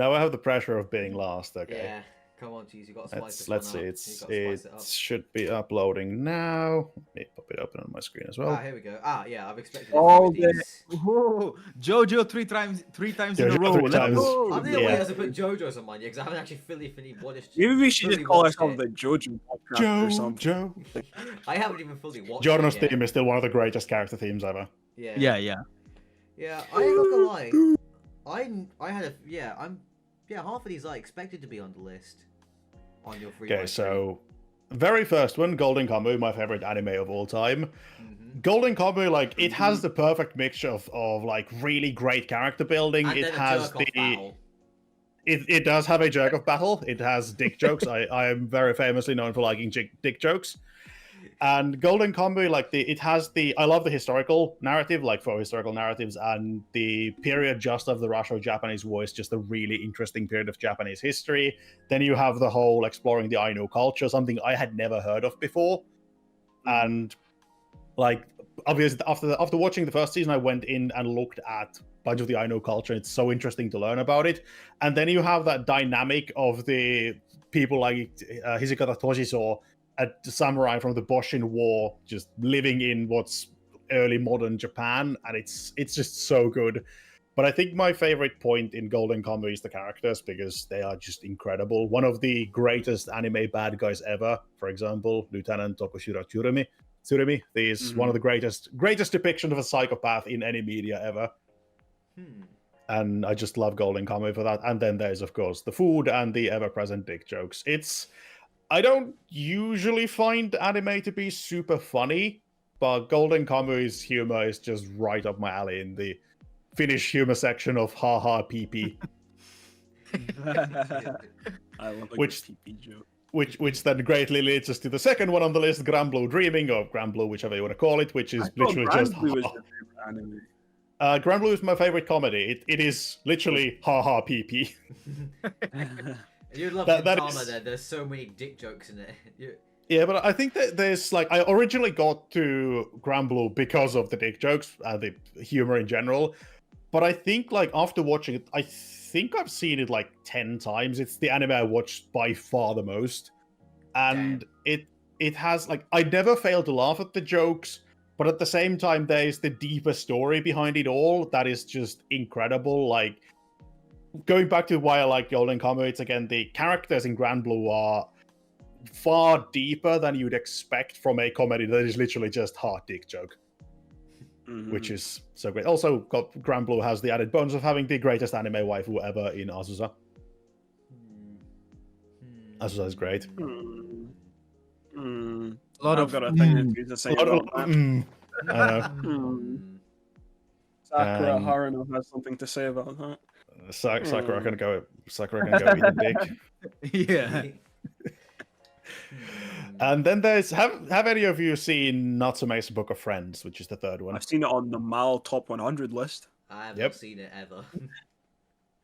Now I have the pressure of being last. Okay. Yeah, come on, geez, you got to spice this Let's one see. up. It Spice it up. should be uploading now. Let me pop it open on my screen as well. Ah, here we go. Ah, yeah, I've expected a few Oh, of these. Jojo three times in a Jojo row. three Let's times. go. I'm the only Yeah. one who hasn't put JoJo's on mine yet because I haven't actually fully watched. Maybe we should fully just call watched ourselves it. the Jojo podcast or something. Joe. I haven't even fully watched Giorno's it yet. theme is still one of the greatest character themes ever. Yeah. Yeah. Yeah, I ain't not gonna lie. I had half of these I expected to be on the list. On your free. Okay, so very first one, Golden Kamuy, my favorite anime of all time. Golden Kamuy, like, it has the perfect mixture of like really great character building. And It then a has jerk-off battle. it does have a jerk off battle. It has dick jokes. I am very famously known for liking dick jokes. And Golden Kamuy, like I love the historical narrative, like for historical narratives, and the period just of the Russo-Japanese War is just a really interesting period of Japanese history. Then you have the whole exploring the Ainu culture, something I had never heard of before. And like obviously after watching the first season, I went in and looked at a bunch of the Ainu culture. It's so interesting to learn about it. And then you have that dynamic of the people like Hizikata Toshizo, a samurai from the Boshin War, just living in what's early modern Japan, and it's just so good. But I think my favorite point in Golden Kamuy is the characters, because they are just incredible. One of the greatest anime bad guys ever, for example, Lieutenant Tokushiro Tsurumi. He is one of the greatest depiction of a psychopath in any media ever. And I just love Golden Kamuy for that. And then there's, of course, the food and the ever-present dick jokes. I don't usually find anime to be super funny, but Golden Kamuy's humor is just right up my alley in the Finnish humor section of haha pee. I love a Which- good TP joke. Which then greatly leads us to the second one on the list, Grand Blue Dreaming, or Grand Blue, whichever you want to call it, which is literally just Blue is your favorite anime. Grand Blue is my favorite comedy. It is literally haha pee. You love that Gintama is- there. There's so many dick jokes in it. Yeah, but I think that there's like I originally got to Grand Blue because of the dick jokes, the humor in general. But I think like after watching it, I think I've seen it like 10 times. It's the anime I watched by far the most, and it has like I never fail to laugh at the jokes, but at the same time there's the deeper story behind it all that is just incredible. Like going back to why I like Golden Kamuy, it's again the characters in Grand Blue are far deeper than you'd expect from a comedy that is literally just hard dick joke, which is so great. Also, Grand Blue has the added bonus of having the greatest anime waifu ever in Azusa. Azusa is great. A lot of I know. Sakura Haruno has something to say about that. Sakura can go eat a dick. Yeah. And then there's have any of you seen Natsume's Book of Friends, which is the third one? I've seen it on the Mal Top 100 list. I have Yep. not seen it ever.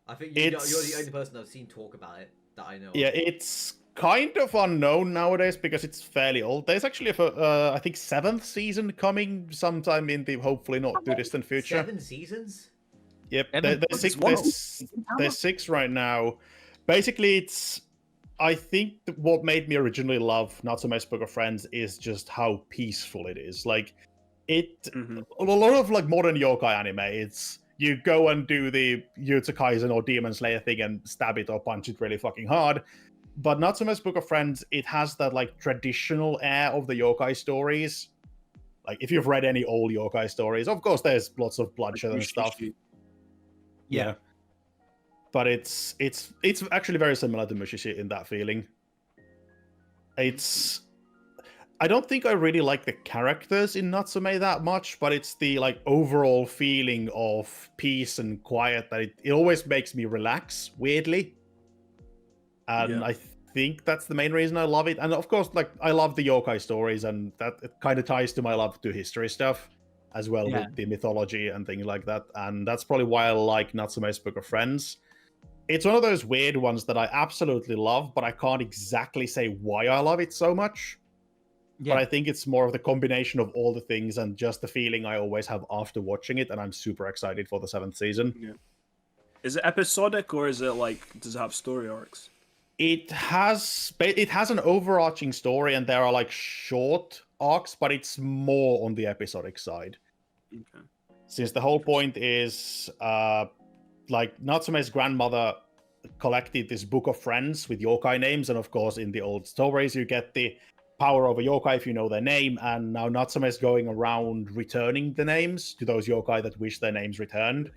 I think you're the only person I've seen talk about it that I know. Yeah, it's kind of unknown nowadays because it's fairly old. There's actually I think 7th season coming sometime in the hopefully not too distant future. 7 seasons? Yep, Seven? there's 6 right now. Basically, I think what made me originally love Natsume's Book of Friends is just how peaceful it is. Like, a lot of like modern yokai anime, it's you go and do the Jutsu Kaisen or Demon Slayer thing and stab it or punch it really fucking hard. But Natsume's Book of Friends, it has that like traditional air of the yokai stories. Like if you've read any old yokai stories, of course there's lots of bloodshed and stuff. Yeah. But it's actually very similar to Mushishi in that feeling. I don't think I really like the characters in Natsume that much, but it's the like overall feeling of peace and quiet that it always makes me relax weirdly. And I think that's the main reason I love it. And of course, like I love the yokai stories, and that it kind of ties to my love to history stuff as well, with the mythology and things like that. And that's probably why I like Natsume's Book of Friends. It's one of those weird ones that I absolutely love, but I can't exactly say why I love it so much. Yeah. But I think it's more of the combination of all the things and just the feeling I always have after watching it, and I'm super excited for the 7th season. Yeah. Is it episodic or is it like does it have story arcs? It has an overarching story, and there are like short arcs, but it's more on the episodic side. Okay. Since the whole point is like Natsume's grandmother collected this book of friends with yokai names, and of course in the old stories you get the power over yokai if you know their name, and now Natsume is going around returning the names to those yokai that wish their names returned.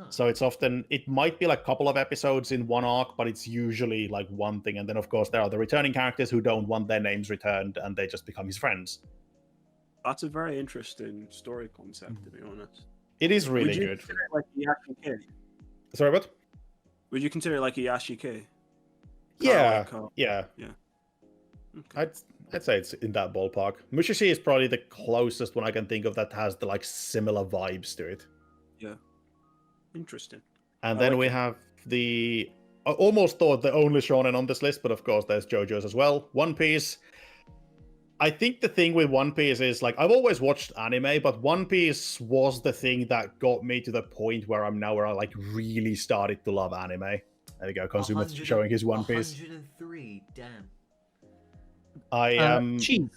So it's often, it might be like a couple of episodes in one arc, but it's usually like one thing. And then, of course, there are the returning characters who don't want their names returned, and they just become his friends. That's a very interesting story concept, to be honest. It is really Would you good. consider it like Iyashike? Sorry, what? Would you consider it like Iyashike? Yeah, Like, yeah. Okay. I'd say it's in that ballpark. Mushishi is probably the closest one I can think of that has the like similar vibes to it. Yeah. Interesting. And I then like we it. have I almost thought the only shonen on this list, but of course there's JoJo's as well. One Piece. I think the thing with One Piece is like I've always watched anime, but One Piece was the thing that got me to the point where I'm now, where I like really started to love anime. There we go, Consumer showing his One Piece. 103, damn. I am. Cheese.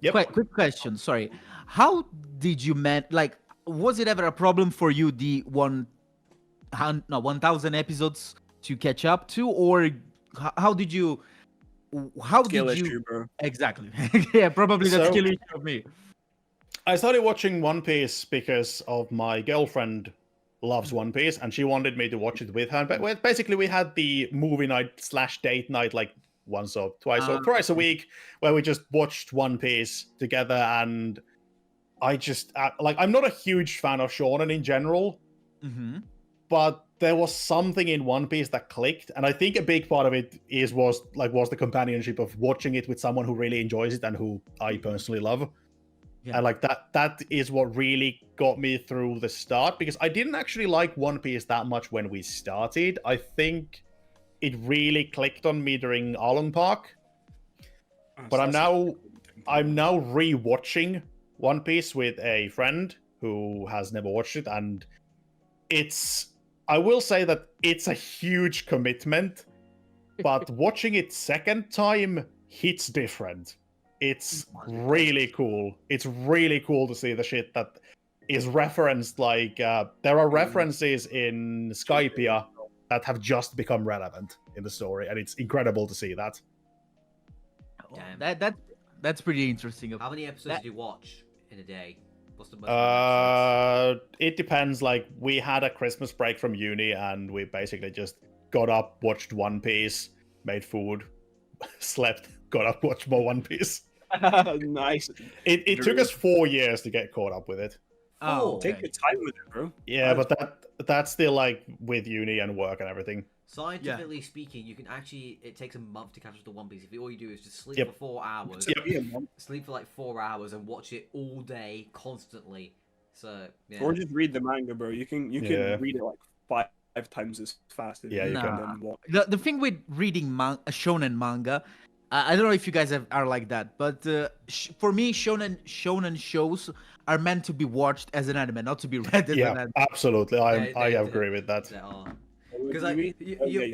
Yep. Quick question. Sorry. How did you like? Was it ever a problem for you the 1,000 episodes to catch up to, or how did you? How Skill did you? issue, bro. Exactly. Yeah, probably the So- skill issue of me. I started watching One Piece because of my girlfriend loves One Piece, and she wanted me to watch it with her. But basically, we had the movie night / date night like once or twice or thrice a week, where we just watched One Piece together. And I just like, I'm not a huge fan of shonen in general, Mm-hmm. but there was something in One Piece that clicked, and I think a big part of it was the companionship of watching it with someone who really enjoys it and who I personally love. Yeah. And like that is what really got me through the start, because I didn't actually like One Piece that much when we started. I think it really clicked on me during Arlong Park. But I'm now rewatching One Piece with a friend who has never watched it, and I will say that it's a huge commitment, but watching it second time hits different. It's really cool. It's really cool to see the shit that is referenced. Like there are references in Skypiea that have just become relevant in the story, and it's incredible to see that. Damn. That's pretty interesting. How many episodes do you watch in a day? What's the most amount of episodes? It depends. Like we had a Christmas break from uni, and we basically just got up, watched One Piece, made food, slept, got up, watched more One Piece. Nice. It took us 4 years to get caught up with it. Oh, Okay. Take your time with it, bro. Yeah, but that's still like with uni and work and everything. Scientifically speaking, you can actually. It takes a month to catch up to One Piece. If all you do is just sleep Yep. for 4 hours, sleep for like 4 hours, and watch it all day constantly. So yeah. Or just read the manga, bro. You can Yeah. read it like five times as fast as Yeah, you can. then watch. the thing with reading shonen manga, I don't know if you guys are like that, but for me, shonen shows are meant to be watched as an anime, not to be read as an Yeah, anime. absolutely. I They- agree with that. They are. Because Because like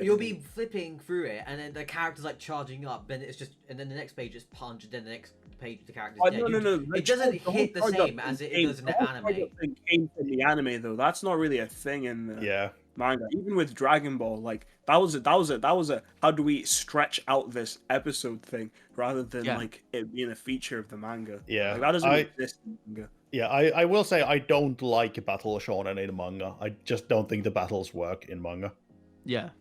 you'll be flipping through it, and then the character's like charging up, then it's just, and then the next page is punch, and then the next page the character's dead. No. It doesn't The whole hit the Charge Up same as it thing does in the the whole Charge anime. Up thing came from the anime though. That's not really a thing in the Yeah. manga. Even with Dragon Ball, like that was a how do we stretch out this episode thing rather than Yeah. like it being a feature of the manga. Yeah. Like, that doesn't exist in manga. Yeah, I will say I don't like battle shonen in manga. I just don't think the battles work in manga. Yeah,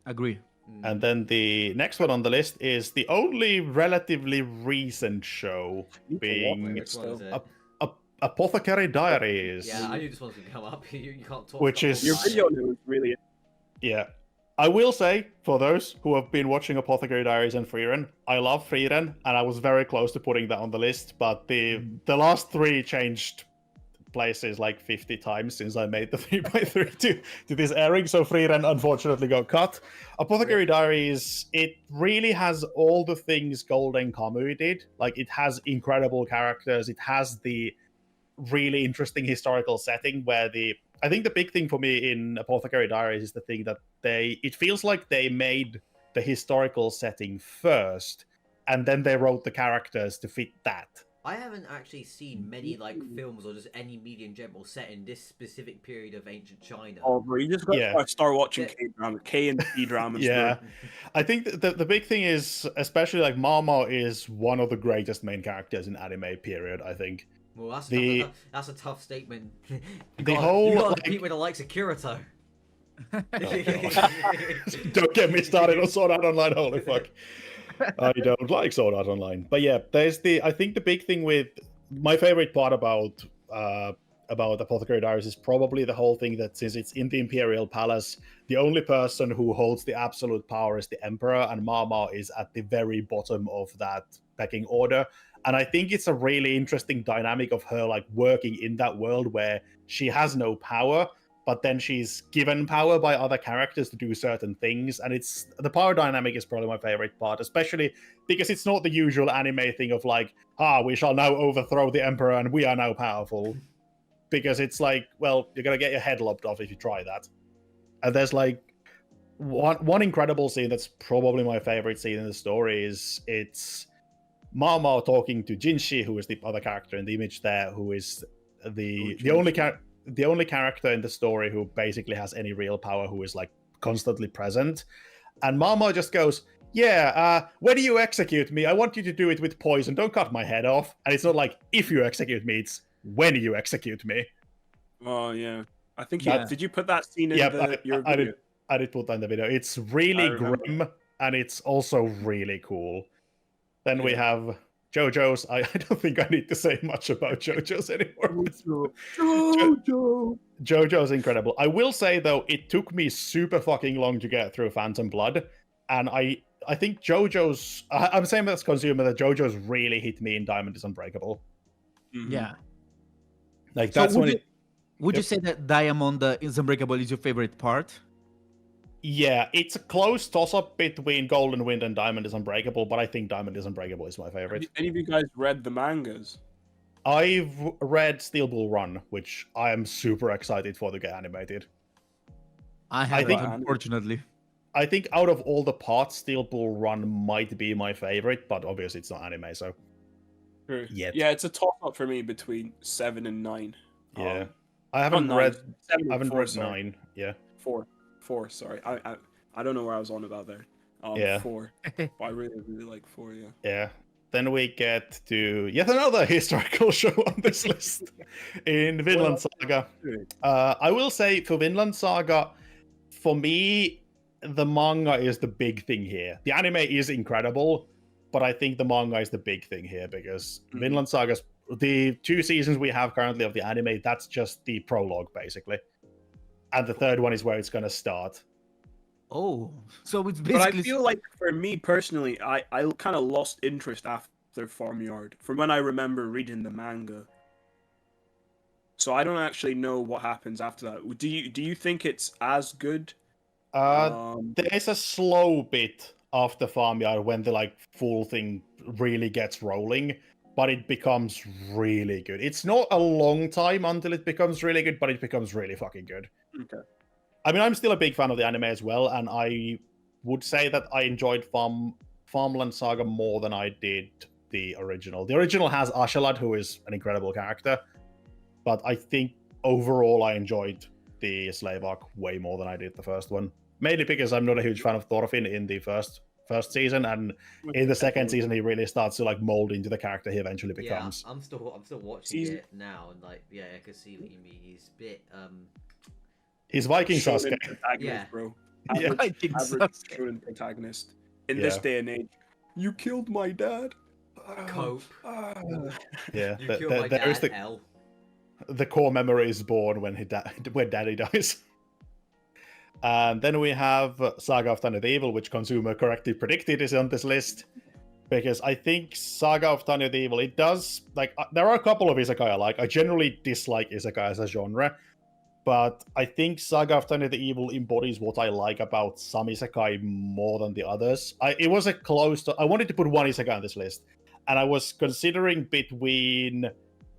agree. And then the next one on the list is the only relatively recent show, Need to being watch it Which one is still. it? Apothecary Diaries. Yeah, I knew this one was gonna come up. You can't talk. Which about is- Your it. video on it was really Yeah. I will say, for those who have been watching Apothecary Diaries and Frieren, I love Frieren, and I was very close to putting that on the list, but the last three changed places like 50 times since I made the 3x3 to this airing, so Frieren unfortunately got cut. Apothecary Diaries, it really has all the things Golden Kamuy did. Like, it has incredible characters, it has the really interesting historical setting where the I think the big thing for me in Apothecary Diaries is the thing that it feels like they made the historical setting first, and then they wrote the characters to fit that. I haven't actually seen many like films or just any media in general set in this specific period of ancient China. Oh, bro, you just got Yeah. to start watching Yeah. K-drama, K and P dramas. Yeah. Bro. I think the big thing is, especially like Mama is one of the greatest main characters in anime. Period. I think. Well, that's The- that's a tough statement. the whole, you gotta like- compete with the likes of Kirito. Don't get me started on Sword Art Online. Holy fuck. I don't like Sword Art Online. But yeah, I think the big thing with my favorite part about Apothecary Diaries is probably the whole thing that since it's in the Imperial Palace, the only person who holds the absolute power is the Emperor, and Mama is at the very bottom of that pecking order. And I think it's a really interesting dynamic of her like working in that world where she has no power, but then she's given power by other characters to do certain things. And it's the power dynamic is probably my favorite part, especially because it's not the usual anime thing of like, we shall now overthrow the Emperor and we are now powerful. Because it's like, well, you're gonna get your head lopped off if you try that. And there's like one incredible scene that's probably my favorite scene in the story is it's Mama talking to Jinshi, who is the other character in the image there, who is the only character in the story who basically has any real power, who is like constantly present. And Mama just goes, when do you execute me? I want you to do it with poison. Don't cut my head off. And it's not like if you execute me, it's when you execute me. Oh yeah, I think did you put that scene in your video? I did put that in the video. It's really grim and it's also really cool. Then we have JoJo's. I don't think I need to say much about JoJo's anymore. JoJo's incredible. I will say though, it took me super fucking long to get through Phantom Blood, and I think JoJo's. I'm saying as a consumer that JoJo's really hit me in Diamond is Unbreakable. Mhm. Yeah. Like So that's would you say that Diamond is Unbreakable is your favorite part? Yeah, it's a close toss-up between Golden Wind and Diamond is Unbreakable, but I think Diamond is Unbreakable is my Have favorite. any of you guys read the mangas? I've read Steel Bull Run, which I am super excited for to get animated. I haven't, think- unfortunately. I think out of all the parts, Steel Bull Run might be my favorite, but obviously it's not anime, so True. Yet. Yeah, it's a toss-up for me between 7 and 9. yeah. Um, I haven't not read 9, 7 and I haven't 4, read sorry. 9. Yeah. 4. Sorry, I don't know where I was on about there. Yeah. 4. But I really like 4. Yeah. Yeah. Then we get to yet another historical show on this list in Vinland Saga. I will say for Vinland Saga, for me, the manga is the big thing here. The anime is incredible, but I think the manga is the big thing here because Vinland Saga's the 2 seasons we have currently of the anime, that's just the prologue basically. And the 3rd one is where it's gonna start. Oh, so it's But I basically feel like for me personally, I kind of lost interest after Farmyard from when I remember reading the manga. So I don't actually know what happens after that. Do you think it's as good? There's a slow bit after Farmyard when the like full thing really gets rolling, but it becomes really good. It's not a long time until it becomes really good, but it becomes really fucking good. Okay. I mean, I'm still a big fan of the anime as well, and I would say that I enjoyed Farmland Saga more than I did the original. The original has Ashalad, who is an incredible character, but I think overall I enjoyed the Slave arc way more than I did the first one. Mainly because I'm not a huge fan of Thorfinn in the first season, and in the second season he really starts to like mold into the character he eventually becomes. Yeah, I'm still watching it now, and like, yeah, I can see what you mean. He's a bit He's Viking Shonen Sasuke. protagonist, Yeah. bro. Yeah. Viking Average Sasuke. shonen protagonist in this Yeah. day and age. You killed my dad. cope. Yeah, You killed my there's dad, L. the core memory is born when when Daddy dies. And then we have Saga of Tanya the Evil, which Consumer correctly predicted is on this list. Because I think Saga of Tanya the Evil, it does, like, there are a couple of isekai I like. I generally dislike isekai as a genre. But I think Saga of Tanya the Evil embodies what I like about some isekai more than the others. It was a close... I wanted to put one isekai on this list. And I was considering between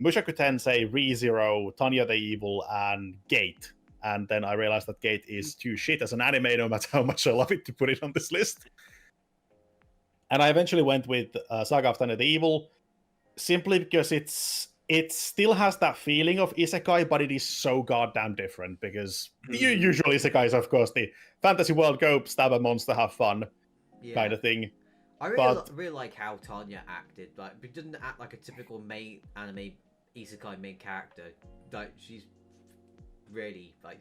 Mushoku Tensei, ReZero, Tanya the Evil, and Gate. And then I realized that Gate is too shit as an anime, no matter how much I love it, to put it on this list. And I eventually went with Saga of Tanya the Evil, simply because it still has that feeling of isekai, but it is so goddamn different. Because the usual isekai is, of course, the fantasy world, go stab a monster, have fun kind of thing. I really like how Tanya acted. Like, she didn't act like a typical main anime isekai main character. Like, she's really like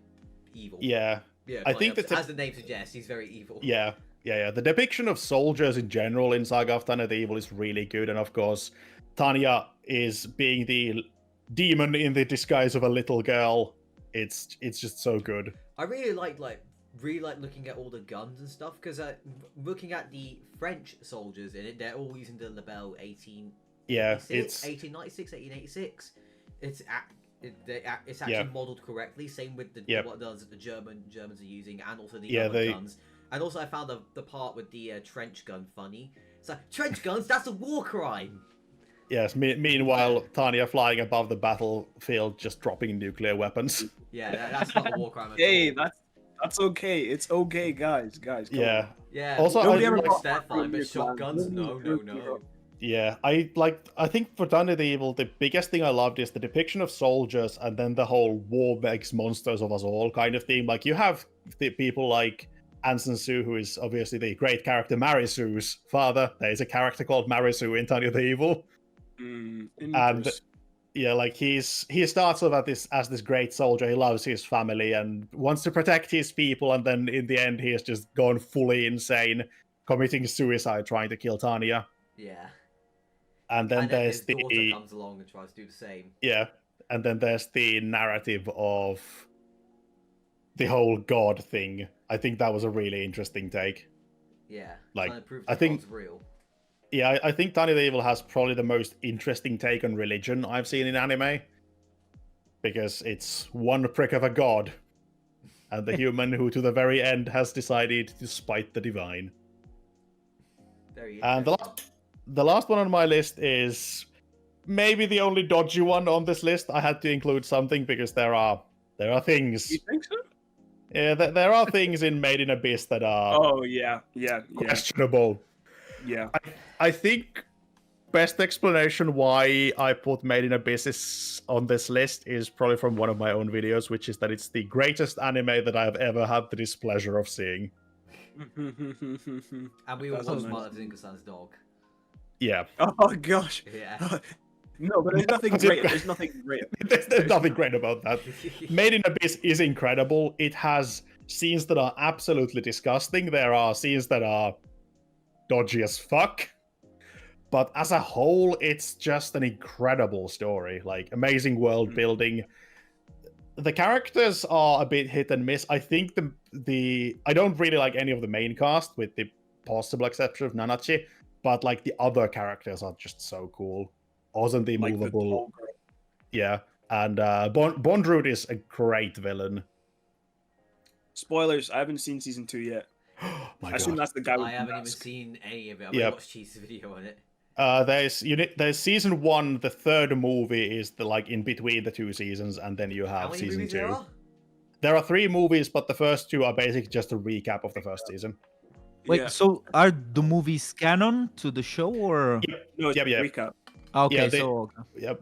evil. Yeah, I think that as the name suggests, he's very evil. Yeah. The depiction of soldiers in general in Saga of Tanya the Evil is really good, and of course, Tanya is being the demon in the disguise of a little girl. It's just so good. I really like looking at all the guns and stuff, because looking at the French soldiers in it, they're all using the Label 18. Yeah, it's 1896, 1886. It's actually modeled correctly. Same with what the Germans are using, and also the other guns. And also, I found the part with the trench gun funny. It's like, trench guns, that's a war crime. Yes. Meanwhile, Tanya flying above the battlefield, just dropping nuclear weapons. Yeah, that's not a war crime at Hey, all. that's okay. It's okay, guys. Yeah. Yeah. Also, nobody I ever like that fine, but shotguns, no. Yeah, I think for Tanya the Evil, the biggest thing I loved is the depiction of soldiers, and then the whole war makes monsters of us all kind of thing. Like, you have the people like Anson Su, who is obviously the great character Marisu's father. There is a character called Marisu in Tanya the Evil. And yeah, like he starts off as this great soldier. He loves his family and wants to protect his people, and then in the end, he has just gone fully insane, committing suicide, trying to kill Tanya. Yeah. And then there's his daughter comes along and tries to do the same. Yeah, and then there's the narrative of the whole god thing. I think that was a really interesting take. Yeah, like I think it's real. Yeah, I think Tanya the Evil has probably the most interesting take on religion I've seen in anime, because it's one prick of a god, and the human who to the very end has decided to spite the divine. And the last one on my list is maybe the only dodgy one on this list. I had to include something because there are things. You think so? Yeah, there are things in Made in Abyss that are questionable. Yeah. I think best explanation why I put Made in Abyss on this list is probably from one of my own videos, which is that it's the greatest anime that I have ever had the displeasure of seeing. And we also smiled at Zinko-san's dog. Yeah. Oh gosh. Yeah. No, but there's nothing great. There's nothing great. There's nothing great about that. Made in Abyss is incredible. It has scenes that are absolutely disgusting. There are scenes that are dodgy as fuck. But as a whole, it's just an incredible story. Like, amazing world building. The characters are a bit hit and miss. I think I don't really like any of the main cast, with the possible exception of Nanachi. But like the other characters are just so cool. Ozan the Immovable. Yeah. And Bondrewd is a great villain. Spoilers, I haven't seen season 2 yet. I assume that's the guy with I haven't even seen any of it. I watched Cheese's video on it. There's season 1, the third movie is in between the two seasons, and then you have season 2. There are 3 movies, but the first 2 are basically just a recap of the first season. Wait, so are the movies canon to the show, or? No, it's a recap. Okay,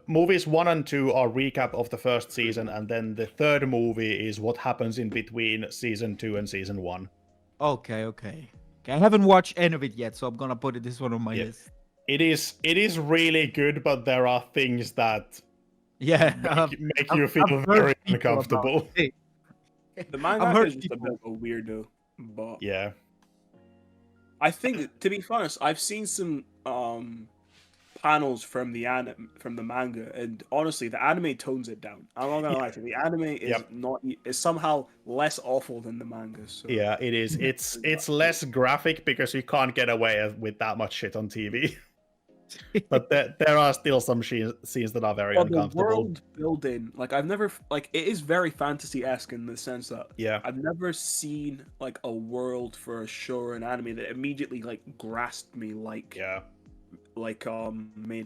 movies 1 and 2 are recap of the first season, and then the third movie is what happens in between season 2 and season 1. Okay. I haven't watched any of it yet, so I'm gonna put this one on my list. It is really good, but there are things that make you feel very uncomfortable. The manga is just a bit of a weirdo, but yeah. I think, to be honest, I've seen some panels from the manga, and honestly, the anime tones it down. I'm not gonna lie to you. The anime is somehow less awful than the manga. So. Yeah, it is. It's less graphic because you can't get away with that much shit on TV. But there are still some scenes that are very uncomfortable. The world building, I've never it is very fantasy-esque in the sense that I've never seen a world for a show or an anime that immediately grasped me Made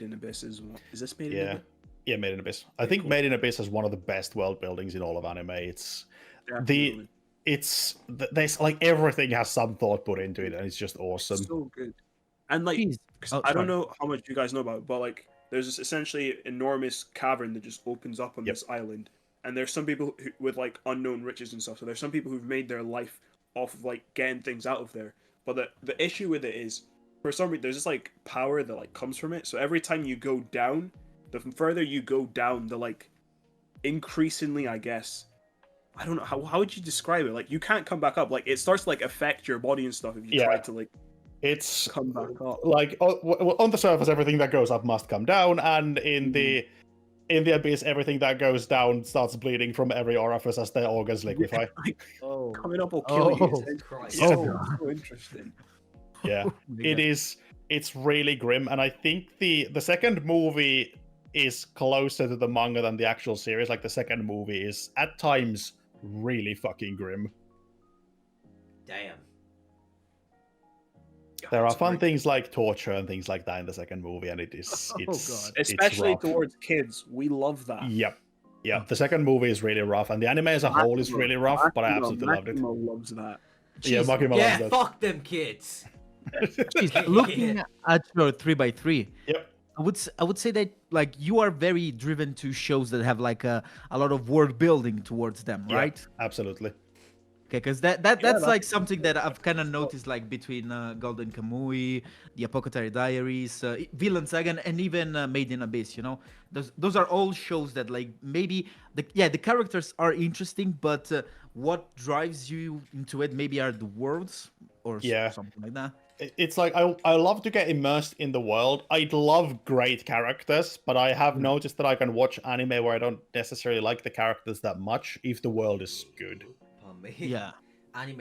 in Abyss is this Made in Abyss? Yeah, Made in Abyss. I think Made in Abyss is one of the best world buildings in all of anime. It's Definitely. there's like everything has some thought put into it, and it's just awesome. So good. And like, Jeez. Oh, I don't sorry. know how much you guys know about it, but like, there's this essentially enormous cavern that just opens up on this island, and there's some people with like unknown riches and stuff. So there's some people who've made their life off of like getting things out of there. But the issue with it is, for some reason, there's this like power that like comes from it. So every time you go down, the further you go down, the like increasingly, I guess, I don't know how would you describe it. Like you can't come back up. Like it starts to like affect your body and stuff if you try to like. It's come back up. Like on the surface, everything that goes up must come down, and in the abyss, everything that goes down starts bleeding from every orifice as the organs liquefy. Oh, Coming up will kill you. Jesus Christ. So interesting. Yeah, it's really grim, and I think the second movie is closer to the manga than the actual series. Like the second movie is at times really fucking grim. Damn. There are fun things like torture and things like that in the second movie, and it's especially rough. towards kids. We love that. Yep. The second movie is really rough, and the anime as a whole is really rough, but I absolutely loved it. Loves that. Yeah, Makima loves that. Fuck them kids. Jeez, looking at your 3x3, Yep. I would say that like you are very driven to shows that have like a lot of world building towards them, right? Absolutely. Okay, because that's like something that I've kind of noticed like between Golden Kamuy, the Apothecary Diaries, Villain Saga, and even Made in Abyss. You know, those are all shows that like maybe the characters are interesting, but what drives you into it maybe are the worlds or something like that. It's like I love to get immersed in the world. I love great characters, but I have noticed that I can watch anime where I don't necessarily like the characters that much if the world is good. Pardon me. Yeah. Anime